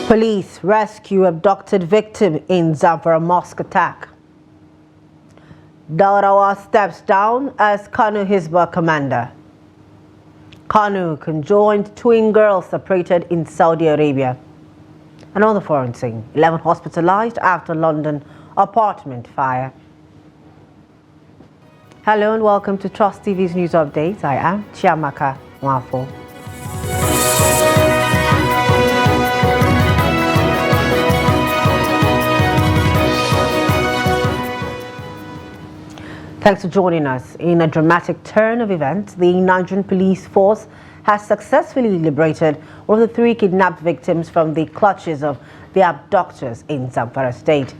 Police rescue abducted victim in Zamfara mosque attack. Daurawa steps down as Kanu Hisbah commander. Kanu conjoined twin girls separated in Saudi Arabia. And on the foreign scene, 11 hospitalized after London apartment fire. Hello and welcome to Trust TV's news update. I am Chiamaka Mwafo. Thanks for joining us. In a dramatic turn of events, the Nigerian police force has successfully liberated one of the 3 kidnapped victims from the clutches of the abductors in Zamfara State.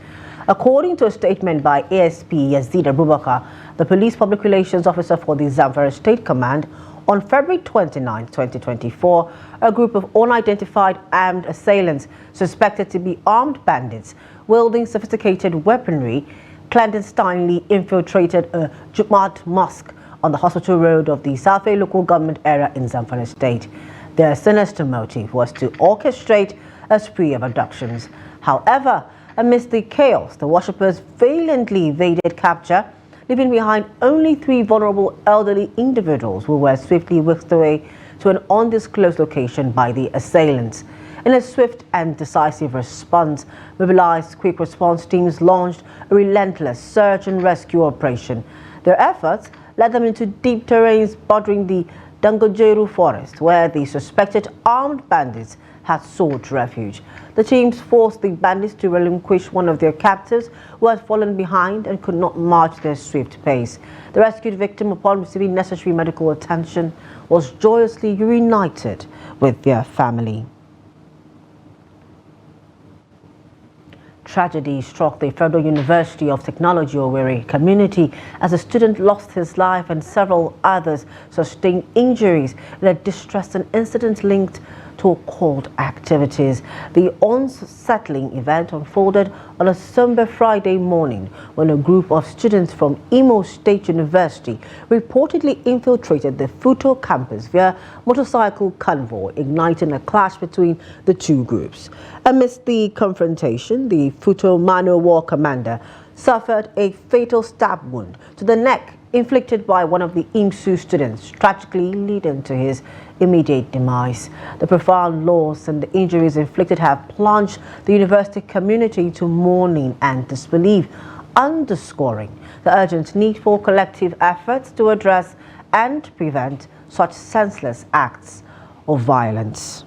According to a statement by ASP Yazid Abubakar, the police public relations officer for the Zamfara State Command, on February 29, 2024, a group of unidentified armed assailants suspected to be armed bandits wielding sophisticated weaponry clandestinely infiltrated a Jumat mosque on the Hospital Road of the Safe local government area in Zamfara State. Their sinister motive was to orchestrate a spree of abductions. However, amidst the chaos, the worshippers valiantly evaded capture, leaving behind only 3 vulnerable elderly individuals who were swiftly whisked away to an undisclosed location by the assailants. In a swift and decisive response, mobilized quick response teams launched a relentless search and rescue operation. Their efforts led them into deep terrains bordering the Dangojeru forest, where the suspected armed bandits had sought refuge. The teams forced the bandits to relinquish one of their captives who had fallen behind and could not march their swift pace. The rescued victim, upon receiving necessary medical attention, was joyously reunited with their family. Tragedy struck the Federal University of Technology Owerri community as a student lost his life and several others sustained injuries in a distressing incident linked to occult activities. The unsettling event unfolded on a somber Friday morning when a group of students from Imo State University reportedly infiltrated the FUTO campus via motorcycle convoy, igniting a clash between the 2 groups. Amidst the confrontation, the FUTO Mano War commander suffered a fatal stab wound to the neck inflicted by one of the IMSU students, tragically leading to his immediate demise. The profound loss and the injuries inflicted have plunged the university community into mourning and disbelief, underscoring the urgent need for collective efforts to address and prevent such senseless acts of violence.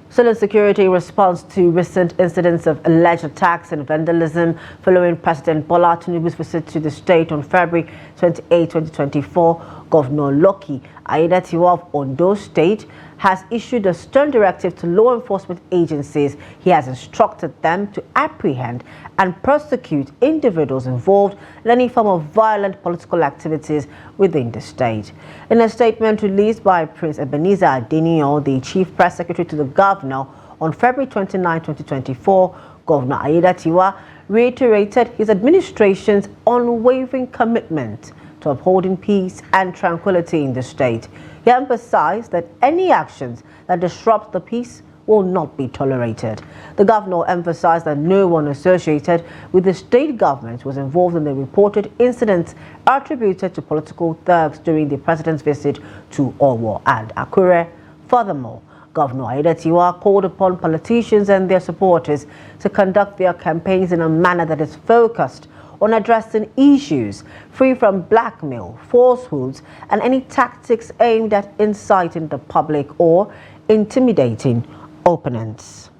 Solid security response to recent incidents of alleged attacks and vandalism following President Bola Tinubu's visit to the state on February 28, 2024. Governor Lucky Aiyedatiwa of Ondo State has issued a stern directive to law enforcement agencies. He has instructed them to apprehend and prosecute individuals involved in any form of violent political activities within the state. In a statement released by Prince Ebenezer Adeniyi, the Chief Press Secretary to the Governor, on February 29, 2024, Governor Aiyedatiwa reiterated his administration's unwavering commitment to upholding peace and tranquility in the state. He emphasized that any actions that disrupt the peace will not be tolerated. The governor emphasized that no one associated with the state government was involved in the reported incidents attributed to political thugs during the president's visit to Owo and Akure. Furthermore, Governor Aiyedatiwa called upon politicians and their supporters to conduct their campaigns in a manner that is focused on addressing issues free from blackmail, falsehoods, and any tactics aimed at inciting the public or intimidating opponents.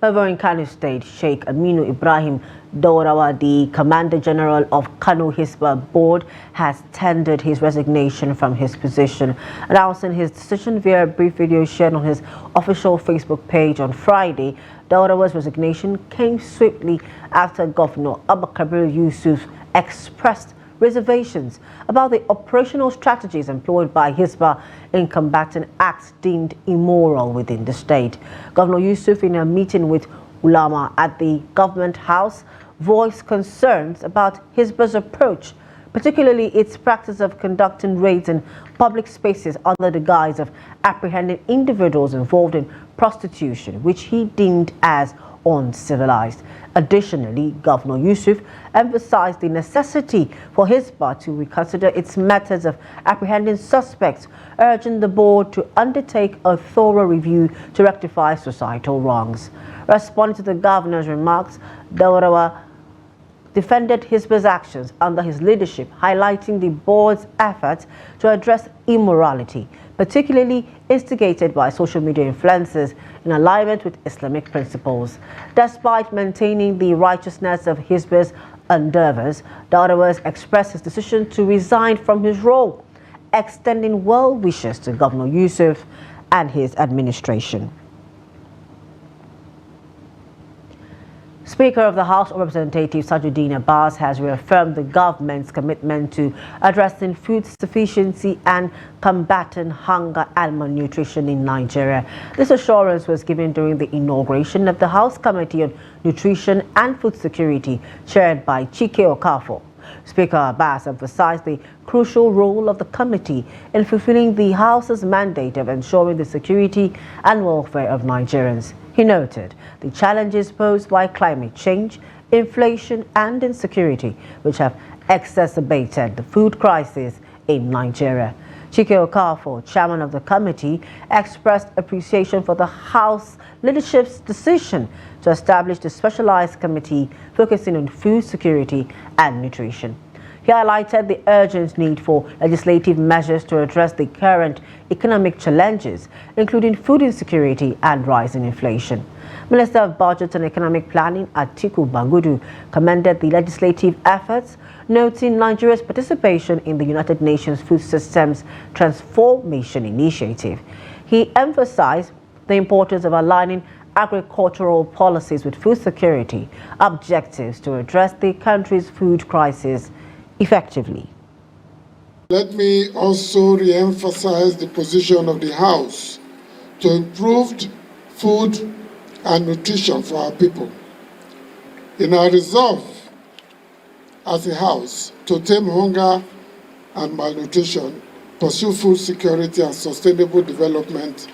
Over in Kano State, Sheikh Aminu Ibrahim Daurawa, the Commander General of Kano Hisbah Board, has tendered his resignation from his position. Announcing his decision via a brief video shared on his official Facebook page on Friday, Daurawa's resignation came swiftly after Governor Abba Kabir Yusuf expressed reservations about the operational strategies employed by Hisbah in combating acts deemed immoral within the state. Governor Yusuf, in a meeting with ulama at the government house, voiced concerns about Hisbah's approach, particularly its practice of conducting raids in public spaces under the guise of apprehending individuals involved in prostitution, which he deemed as uncivilized. Additionally, Governor Yusuf emphasized the necessity for Hisbah to reconsider its methods of apprehending suspects, urging the board to undertake a thorough review to rectify societal wrongs. Responding to the governor's remarks, Daurawa defended Hisbah's actions under his leadership, highlighting the board's efforts to address immorality, particularly instigated by social media influencers in alignment with Islamic principles. Despite maintaining the righteousness of Hisbah's endeavors, Daurawa expressed his decision to resign from his role, extending well wishes to Governor Yusuf and his administration. Speaker of the House of Representatives Tajuddin Abbas has reaffirmed the government's commitment to addressing food sufficiency and combating hunger and malnutrition in Nigeria. This assurance was given during the inauguration of the House Committee on Nutrition and Food Security, chaired by Chike Okafor. Speaker Abbas emphasized the crucial role of the committee in fulfilling the House's mandate of ensuring the security and welfare of Nigerians. He noted the challenges posed by climate change, inflation and insecurity, which have exacerbated the food crisis in Nigeria. Chike Okafor, chairman of the committee, expressed appreciation for the House leadership's decision to establish the specialized committee focusing on food security and nutrition. He highlighted the urgent need for legislative measures to address the current economic challenges, including food insecurity and rising inflation. Minister of Budget and Economic Planning Atiku Bagudu commended the legislative efforts, noting Nigeria's participation in the United Nations Food Systems Transformation Initiative. He emphasized the importance of aligning agricultural policies with food security objectives to address the country's food crisis effectively. Let me also re-emphasize the position of the House to improve food and nutrition for our people. In our resolve as a House to tame hunger and malnutrition, pursue food security and sustainable development,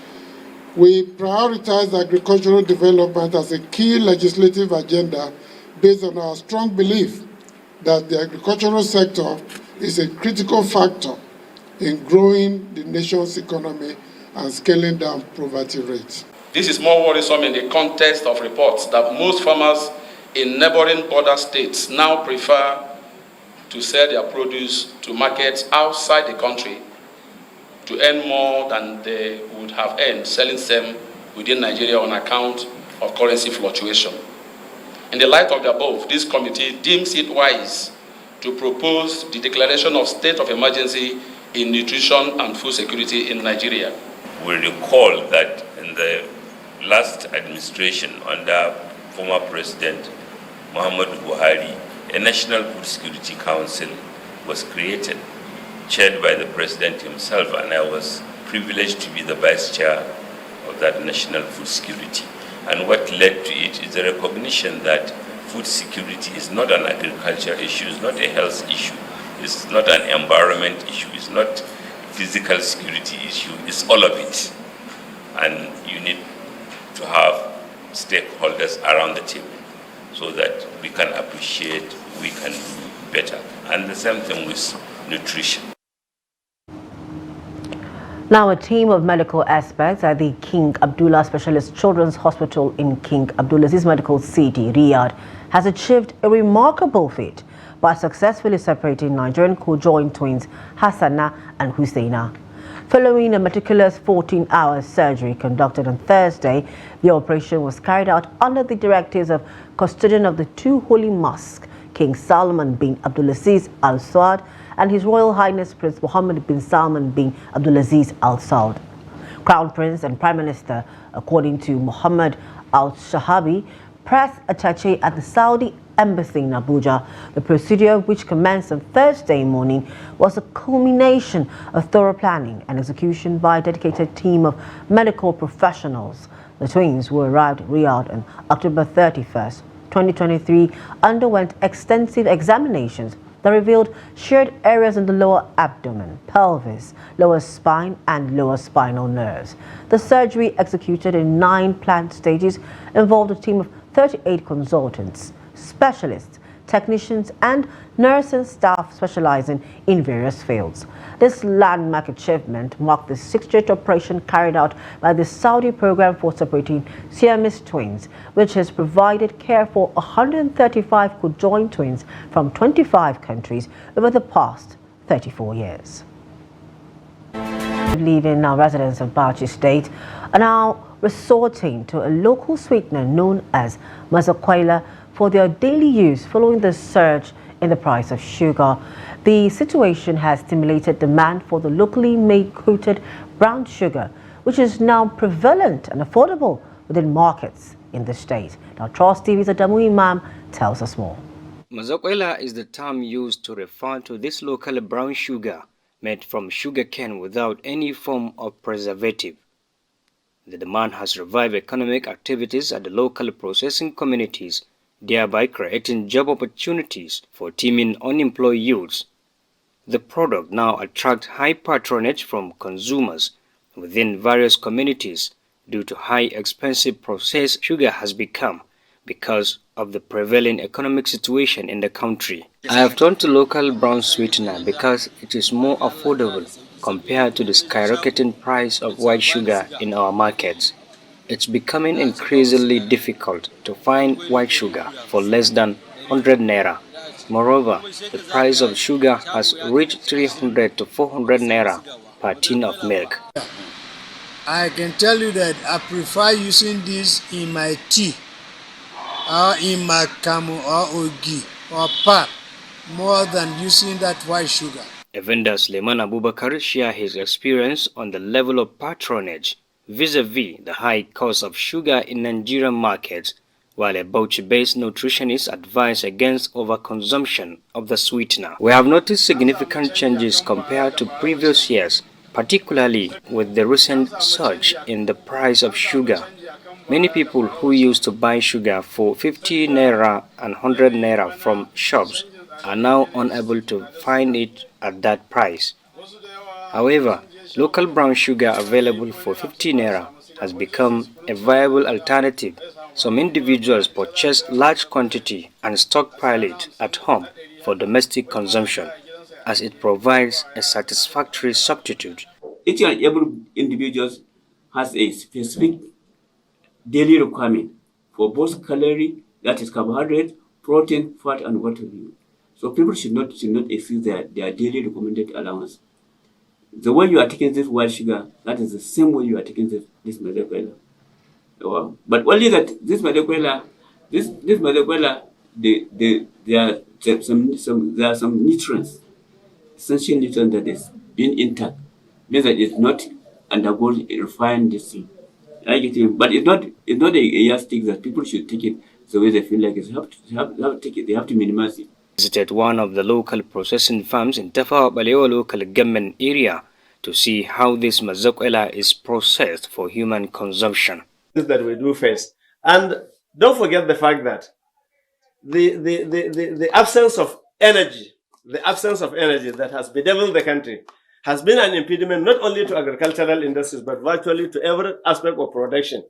we prioritize agricultural development as a key legislative agenda based on our strong belief that the agricultural sector is a critical factor in growing the nation's economy and scaling down poverty rates. This is more worrisome in the context of reports that most farmers in neighboring border states now prefer to sell their produce to markets outside the country to earn more than they would have earned selling them within Nigeria on account of currency fluctuation. In the light of the above, this committee deems it wise to propose the declaration of state of emergency in nutrition and food security in Nigeria. We recall that in the last administration under former President Muhammadu Buhari, a National Food Security Council was created, chaired by the President himself, and I was privileged to be the Vice Chair of that National Food Security. And what led to it is the recognition that food security is not an agriculture issue, it's not a health issue, it's not an environment issue, it's not a physical security issue, it's all of it. And you need to have stakeholders around the table so that we can appreciate, we can do better. And the same thing with nutrition. Now, a team of medical experts at the King Abdullah Specialist Children's Hospital in King Abdulaziz Medical City, Riyadh, has achieved a remarkable feat by successfully separating Nigerian co-joined twins Hassana and Husseina. Following a meticulous 14-hour surgery conducted on Thursday, the operation was carried out under the directives of custodian of the two holy mosques, King Salman bin Abdulaziz Al Saud and His Royal Highness Prince Mohammed bin Salman bin Abdulaziz Al Saud. Crown Prince and Prime Minister, according to Mohammed Al Shahabi, press attaché at the Saudi Embassy in Abuja. The procedure, which commenced on Thursday morning, was a culmination of thorough planning and execution by a dedicated team of medical professionals. The twins, who arrived in Riyadh on October 31st, 2023, underwent extensive examinations that revealed shared areas in the lower abdomen, pelvis, lower spine, and lower spinal nerves. The surgery, executed in 9 planned stages, involved a team of 38 consultants, specialists, technicians, and nursing staff specializing in various fields. This landmark achievement marked the 6th straight operation carried out by the Saudi program for separating Siamese twins, which has provided care for 135 conjoined twins from 25 countries over the past 34 years. Leaving now, residents of Bauchi State are now resorting to a local sweetener known as mazakwela for their daily use following the surge in the price of sugar. The situation has stimulated demand for the locally made coated brown sugar, which is now prevalent and affordable within markets in the state. Now, Trust TV's Adamu Imam tells us more. Mazakwela is the term used to refer to this local brown sugar made from sugar cane without any form of preservative. The demand has revived economic activities at the local processing communities, thereby creating job opportunities for teeming unemployed youths. The product now attracts high patronage from consumers within various communities due to how expensive processed sugar has become because of the prevailing economic situation in the country. I have turned to local brown sweetener because it is more affordable compared to the skyrocketing price of white sugar in our markets. It's becoming increasingly difficult to find white sugar for less than 100 naira. Moreover, the price of sugar has reached 300 to 400 naira per tin of milk. I can tell you that I prefer using this in my tea, or in my kamu or ogi or pap, more than using that white sugar. A vendor, Suleiman Abubakar, shares his experience on the level of patronage vis-a-vis the high cost of sugar in Nigerian markets, while a Bauchi-based nutritionist advised against overconsumption of the sweetener. We have noticed significant changes compared to previous years, particularly with the recent surge in the price of sugar. Many people who used to buy sugar for 50 naira and 100 naira from shops are now unable to find it at that price. However, local brown sugar available for 50 naira has become a viable alternative. Some individuals purchase large quantity and stockpile it at home for domestic consumption, as it provides a satisfactory substitute. Each and every individual has a specific daily requirement for both calorie, that is carbohydrate, protein, fat, and water. So people should not exceed their daily recommended allowance. The way you are taking this white sugar, that is the same way you are taking this mazakwela. But only that this mazakwela, there are some nutrients, essential nutrients that is being intact, means that it's not undergoing refined thing. But it's not a yardstick that people should take it the way they feel like it. They have to minimize it. Visited one of the local processing farms in Tafawa Balewa local government area to see how this mazakwela is processed for human consumption. That we do first, and don't forget the fact that the absence of energy, that has bedeviled the country, has been an impediment not only to agricultural industries but virtually to every aspect of production.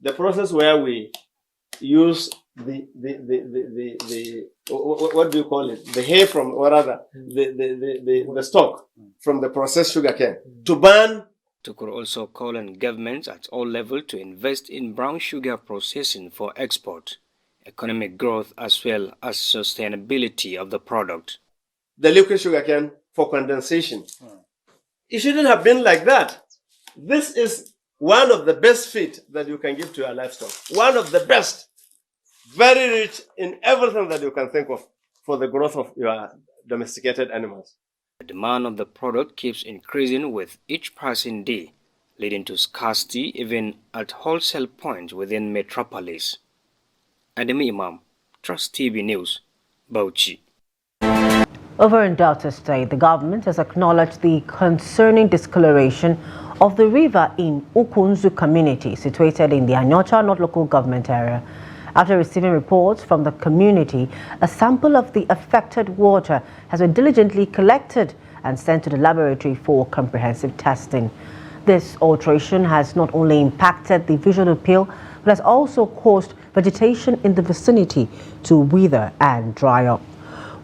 The process where we use what do you call it? The hay from, or rather, the stock from the processed sugar cane to burn. Tukur also called on governments at all levels to invest in brown sugar processing for export, economic growth, as well as sustainability of the product. The liquid sugar cane for condensation. It shouldn't have been like that. This is one of the best feed that you can give to your livestock. One of the best. Very rich in everything that you can think of for the growth of your domesticated animals. The demand of the product keeps increasing with each passing day, leading to scarcity even at wholesale points within metropolis. Adamu Imam, Trust TV News, Bauchi. Over in Delta State, the government has acknowledged the concerning discoloration of the river in Ukunzu community situated in the Anyocha North Local Government area After receiving reports from the community, a sample of the affected water has been diligently collected and sent to the laboratory for comprehensive testing. This alteration has not only impacted the visual appeal, but has also caused vegetation in the vicinity to wither and dry up.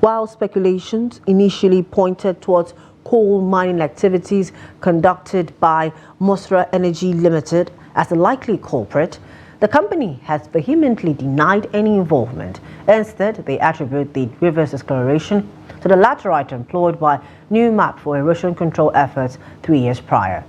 While speculations initially pointed towards coal mining activities conducted by Mosra Energy Limited as the likely culprit, the company has vehemently denied any involvement. Instead, they attribute the river's discoloration to the laterite employed by New Map for erosion control efforts 3 years prior.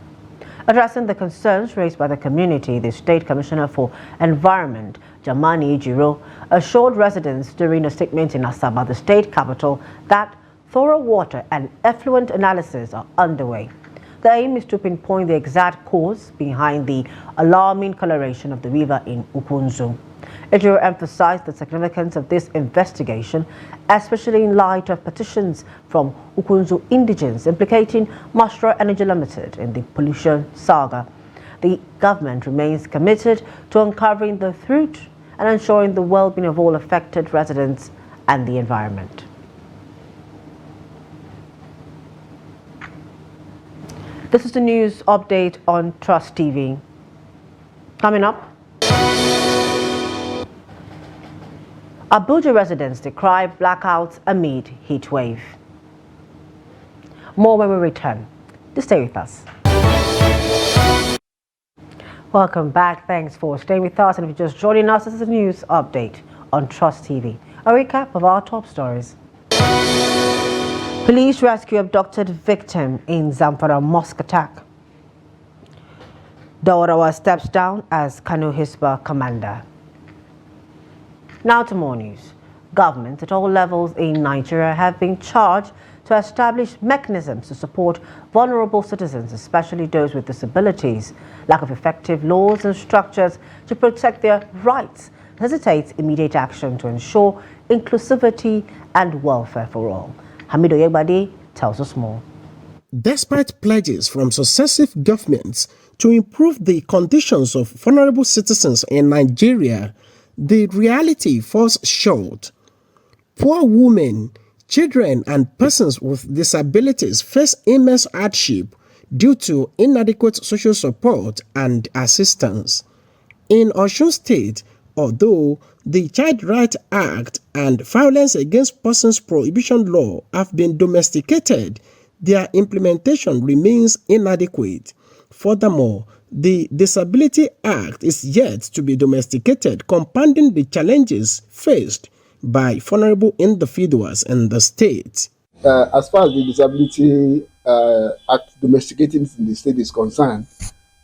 Addressing the concerns raised by the community, the State Commissioner for Environment, Jamani Ejiro, assured residents during a statement in Asaba, the state capital, that thorough water and effluent analysis are underway. The aim is to pinpoint the exact cause behind the alarming coloration of the river in Upunzu. Ejiro emphasized the significance of this investigation, especially in light of petitions from Upunzu indigents implicating Mosra Energy Limited in the pollution saga. The government remains committed to uncovering the truth and ensuring the well-being of all affected residents and the environment. This is the news update on Trust TV. Coming up, Abuja residents decry blackouts amid heat wave. More when we return. Just stay with us. Welcome back. Thanks for staying with us. And if you're just joining us, this is a news update on Trust TV. A recap of our top stories. Police rescue abducted victim in Zamfara mosque attack. Daurawa steps down as Kano Hisba commander. Now to more news. Governments at all levels in Nigeria have been charged to establish mechanisms to support vulnerable citizens, especially those with disabilities. Lack of effective laws and structures to protect their rights necessitates immediate action to ensure inclusivity and welfare for all. Hamido Yegbade tells us more. Despite pledges from successive governments to improve the conditions of vulnerable citizens in Nigeria, the reality falls short. Poor women, children, and persons with disabilities face immense hardship due to inadequate social support and assistance. In Osun State, although the Child Rights Act and Violence Against Persons Prohibition Law have been domesticated, their implementation remains inadequate. Furthermore, the Disability Act is yet to be domesticated, compounding the challenges faced by vulnerable individuals in the state. As far as the Disability Act domesticating in the state is concerned,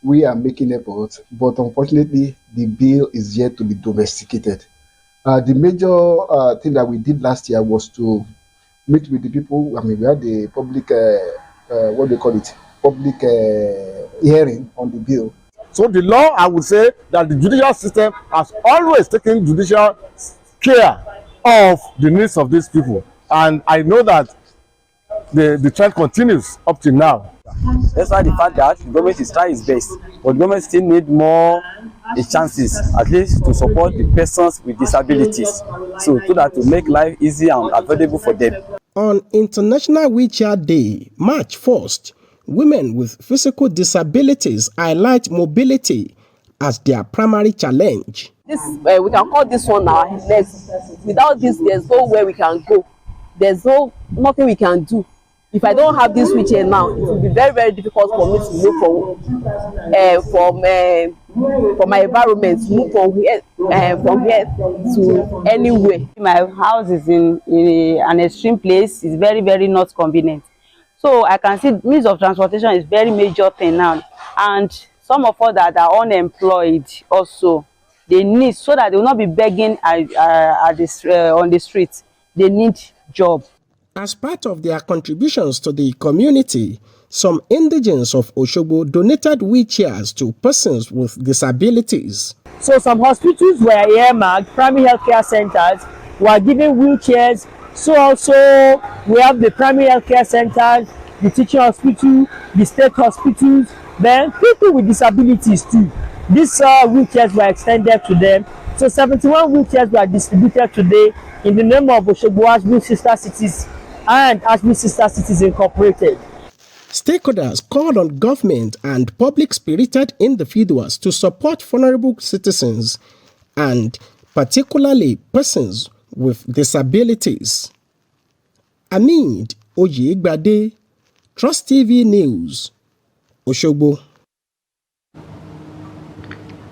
we are making efforts, but unfortunately, the bill is yet to be domesticated. The major thing that we did last year was to meet with the people. I mean, we had the public, public hearing on the bill. So the law, I would say that the judicial system has always taken judicial care of the needs of these people. And I know that the trend continues up to now. That's why the fact that the government is trying its best, but the government still need more chances, at least to support the persons with disabilities, so that to make life easy and available for them. On International Wheelchair Day, March 1st, women with physical disabilities highlight mobility as their primary challenge. This we can call this one our legs. Without this, there's nowhere we can go. There's nothing we can do. If I don't have this wheelchair now, it will be very, very difficult for me to move from my environment, move from here to anywhere. My house is in an extreme place. It's very, very not convenient. So I can see means of transportation is very major thing now. And some of us that are unemployed also, they need, so that they will not be begging on the streets. They need job. As part of their contributions to the community, some indigents of Osogbo donated wheelchairs to persons with disabilities. So some hospitals were earmarked, primary healthcare centers were given wheelchairs. So also we have the primary healthcare centers, the teaching hospital, the state hospitals, then people with disabilities too. These wheelchairs were extended to them So 71 wheelchairs were distributed today in the name of Osogbo Ashby Sister Cities and Ashby Sister Cities Incorporated. Stakeholders called on government and public-spirited individuals to support vulnerable citizens and particularly persons with disabilities. Amid Oyegbade, Trust TV News, Osogbo.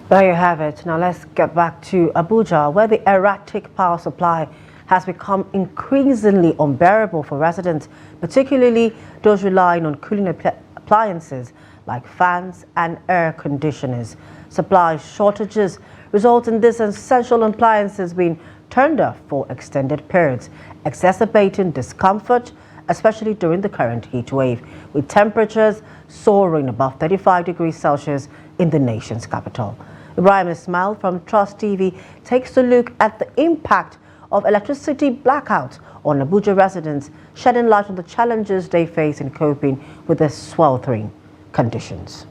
There you have it. Now let's get back to Abuja, where the erratic power supply has become increasingly unbearable for residents, particularly those relying on cooling appliances like fans and air conditioners. Supply shortages result in these essential appliances being turned off for extended periods, exacerbating discomfort, especially during the current heat wave, with temperatures soaring above 35 degrees Celsius in the nation's capital. Ibrahim Ismail from Trust TV takes a look at the impact of electricity blackouts on Abuja residents, shedding light on the challenges they face in coping with the sweltering conditions.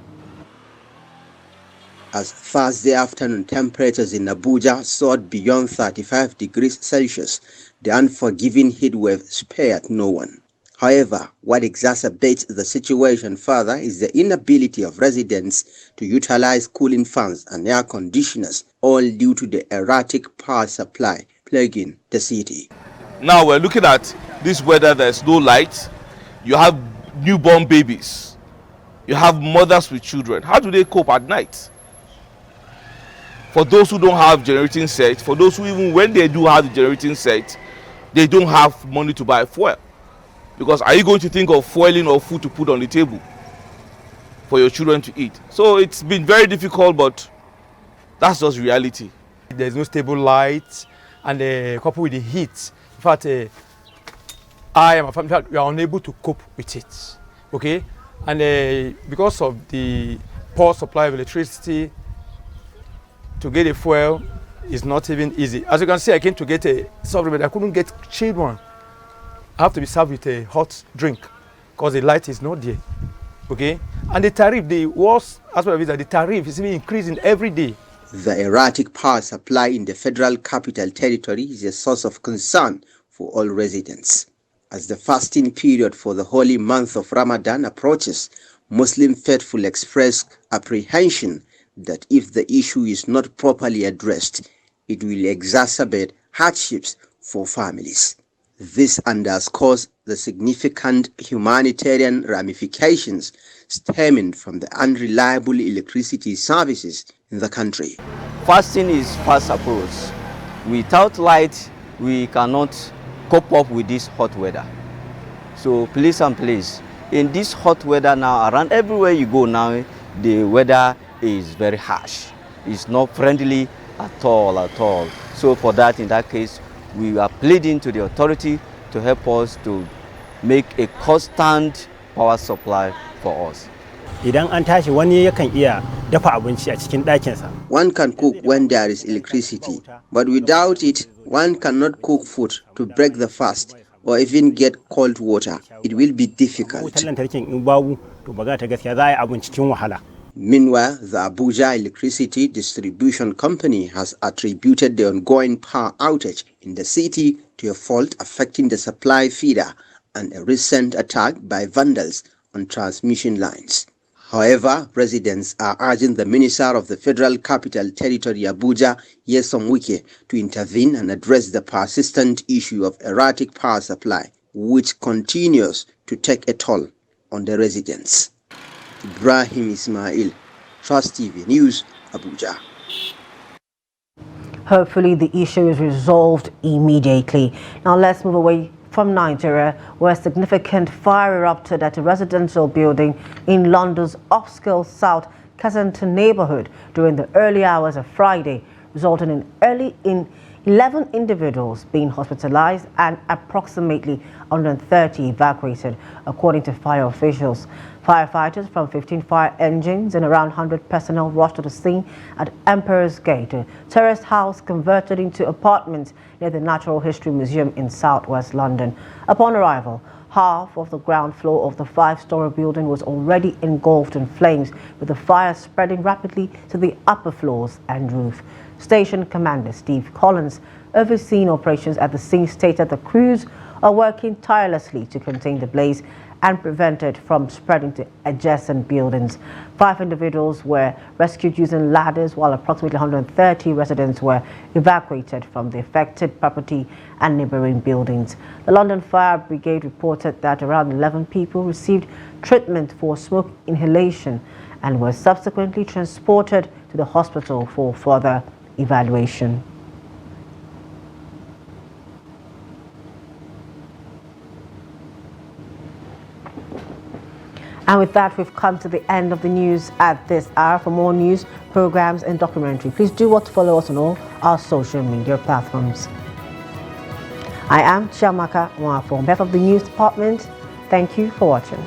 As Thursday afternoon temperatures in Abuja soared beyond 35 degrees Celsius, the unforgiving heat wave spared no one. However, what exacerbates the situation further is the inability of residents to utilize cooling fans and air conditioners, all due to the erratic power supply plaguing the city. Now we're looking at this weather, there's no light, you have newborn babies, you have mothers with children. How do they cope at night? For those who don't have generating set, for those who even when they do have the generating set, they don't have money to buy fuel. Because are you going to think of fueling or food to put on the table for your children to eat? So it's been very difficult, but that's just reality. There's no stable light, and coupled with the heat, in fact, I am we are unable to cope with it. Okay, and because of the poor supply of electricity, to get a fuel is not even easy. As you can see, I came to get a supplement. I couldn't get chilled one. I have to be served with a hot drink because the light is not there. Okay? And the tariff, the worst aspect of it is that the tariff is even increasing every day. The erratic power supply in the Federal Capital Territory is a source of concern for all residents. As the fasting period for the holy month of Ramadan approaches, Muslim faithful express apprehension that if the issue is not properly addressed, it will exacerbate hardships for families. This underscores the significant humanitarian ramifications stemming from the unreliable electricity services in the country. Fasting is fast approach. Without light, we cannot cope up with this hot weather. So please and please, in this hot weather now, around everywhere you go now, the weather is very harsh. It's not friendly at all. So for that, in that case, we are pleading to the authority to help us to make a constant power supply for us. One can cook when there is electricity, but without it, one cannot cook food to break the fast or even get cold water. It will be difficult. Meanwhile, the Abuja Electricity Distribution Company has attributed the ongoing power outage in the city to a fault affecting the supply feeder and a recent attack by vandals on transmission lines. However, residents are urging the Minister of the Federal Capital Territory, Abuja, Nyesom Wike, to intervene and address the persistent issue of erratic power supply, which continues to take a toll on the residents. Ibrahim Ismail, Trust TV News, Abuja. Hopefully the issue is resolved immediately. Now let's move away from Nigeria, where a significant fire erupted at a residential building in London's upscale South Kensington neighborhood during the early hours of Friday, resulting in 11 individuals being hospitalized and approximately 130 evacuated, according to fire officials. Firefighters from 15 fire engines and around 100 personnel rushed to the scene at Emperor's Gate, a terraced house converted into apartments near the Natural History Museum in southwest London. Upon arrival, half of the ground floor of the 5-story building was already engulfed in flames, with the fire spreading rapidly to the upper floors and roof. Station Commander Steve Collins, overseeing operations at the scene, stated the crews are working tirelessly to contain the blaze and prevent it from spreading to adjacent buildings. 5 individuals were rescued using ladders, while approximately 130 residents were evacuated from the affected property and neighboring buildings. The London Fire Brigade reported that around 11 people received treatment for smoke inhalation and were subsequently transported to the hospital for further evaluation. And with that, we've come to the end of the news at this hour. For more news, programs, and documentary, please do what to follow us on all our social media platforms. I am Chiamaka Nwafo. On behalf of the news department, thank you for watching.